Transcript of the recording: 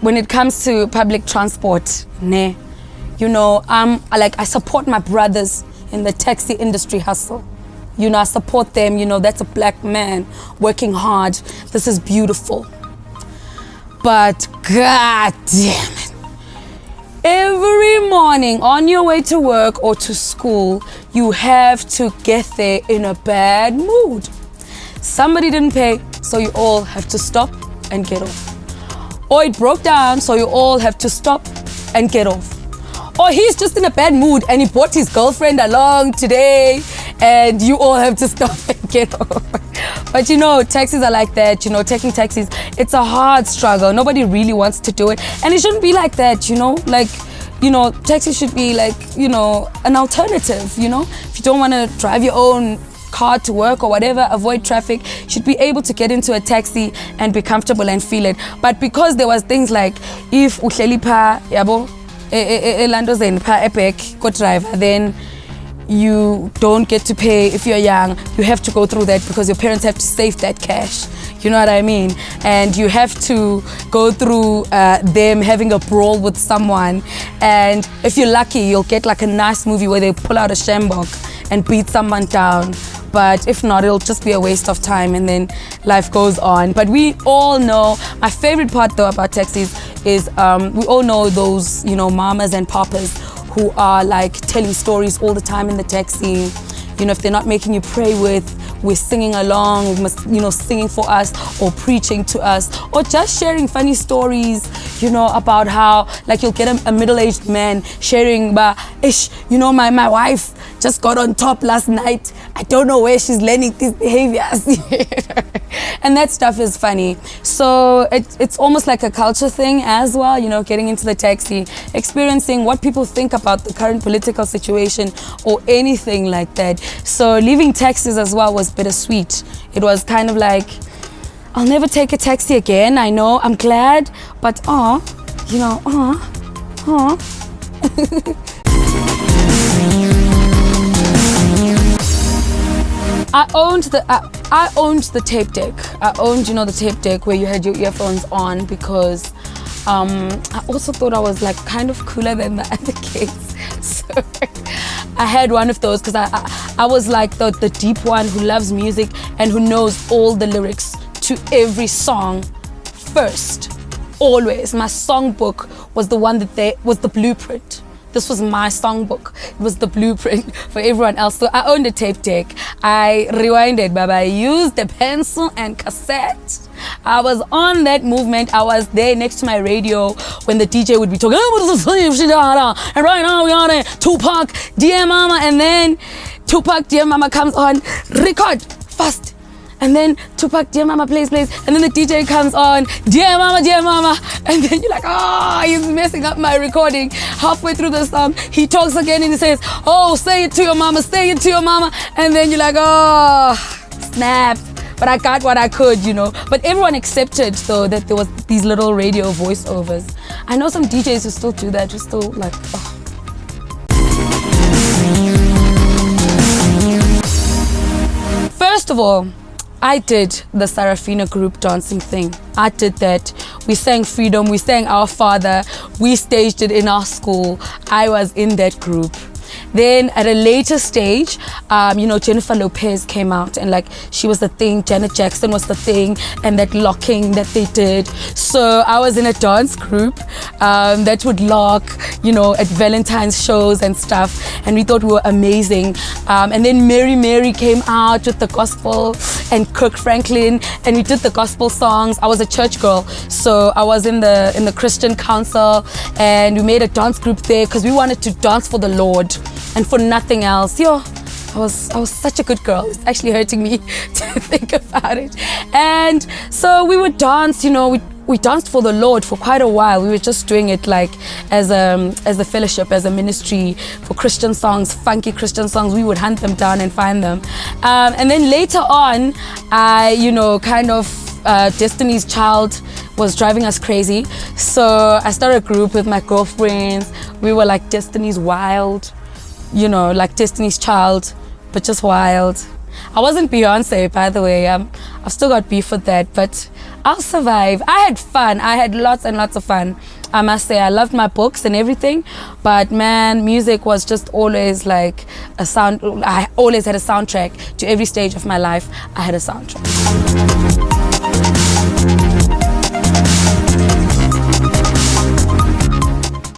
when it comes to public transport, I support my brothers in the taxi industry hustle. I support them. That's a black man working hard. This is beautiful. But god damn it, every morning on your way to work or to school, you have to get there in a bad mood. Somebody didn't pay, so you all have to stop and get off. Or it broke down, so you all have to stop and get off. Or he's just in a bad mood and he brought his girlfriend along today and you all have to stop and get off. But taxis are like that. Taking taxis, it's a hard struggle. Nobody really wants to do it. And it shouldn't be like that, taxi should be like, an alternative, If you don't want to drive your own car to work or whatever, avoid traffic, you should be able to get into a taxi and be comfortable and feel it. But because there was things like, if uhleli pha yabo elandozeni pha eback go driver, then you don't get to pay. If you're young, you have to go through that because your parents have to save that cash. You know what I mean? And you have to go through them having a brawl with someone. And if you're lucky, you'll get like a nice movie where they pull out a shambok and beat someone down. But if not, it'll just be a waste of time and then life goes on. But we all know, my favorite part though about taxis is we all know those, mamas and papas who are like telling stories all the time in the taxi. If they're not making you pray with, we're singing along, singing for us or preaching to us or just sharing funny stories, about how like you'll get a middle-aged man sharing, my wife just got on top last night. I don't know where she's learning these behaviors. And that stuff is funny. So it's almost like a culture thing as well, getting into the taxi, experiencing what people think about the current political situation or anything like that. So leaving taxis as well was bittersweet. It was kind of like, I'll never take a taxi again. I know, I'm glad, but I owned the tape deck. I owned, the tape deck where you had your earphones on because I also thought I was like kind of cooler than the other kids. So I had one of those because I was like the deep one who loves music and who knows all the lyrics to every song first, always. My songbook was the one was the blueprint. This was my songbook. It was the blueprint for everyone else. So I owned a tape deck. I rewinded, but I used a pencil and cassette. I was on that movement. I was there next to my radio when the DJ would be talking, and right now we on it, Tupac, Dear Mama, and then Tupac, Dear Mama comes on, record, fast. And then Tupac, Dear Mama, plays. And then the DJ comes on, Dear Mama. And then you're like, he's messing up my recording. Halfway through the song, he talks again and he says, say it to your mama, say it to your mama. And then you're like, snap. But I got what I could, But everyone accepted, though, that there was these little radio voiceovers. I know some DJs who still do that, just still like, First of all, I did the Sarafina group dancing thing. I did that. We sang Freedom, we sang Our Father, we staged it in our school. I was in that group. Then at a later stage, Jennifer Lopez came out and like she was the thing, Janet Jackson was the thing, and that locking that they did. So I was in a dance group that would lock, at Valentine's shows and stuff, and we thought we were amazing. And then Mary came out with the gospel and Kirk Franklin, and we did the gospel songs. I was a church girl, so I was in the Christian council, and we made a dance group there because we wanted to dance for the Lord and for nothing else. I was such a good girl. It's actually hurting me to think about it. And so we would dance, we danced for the Lord for quite a while. We were just doing it like as a fellowship, as a ministry for Christian songs, funky Christian songs. We would hunt them down and find them. And then later on, Destiny's Child was driving us crazy. So I started a group with my girlfriends. We were like Destiny's Wild, like Destiny's Child, but just wild. I wasn't Beyonce, by the way. I've still got beef with that, but I'll survive. I had fun. I had lots and lots of fun. I must say, I loved my books and everything, but man, music was just always like a sound. I always had a soundtrack to every stage of my life. I had a soundtrack.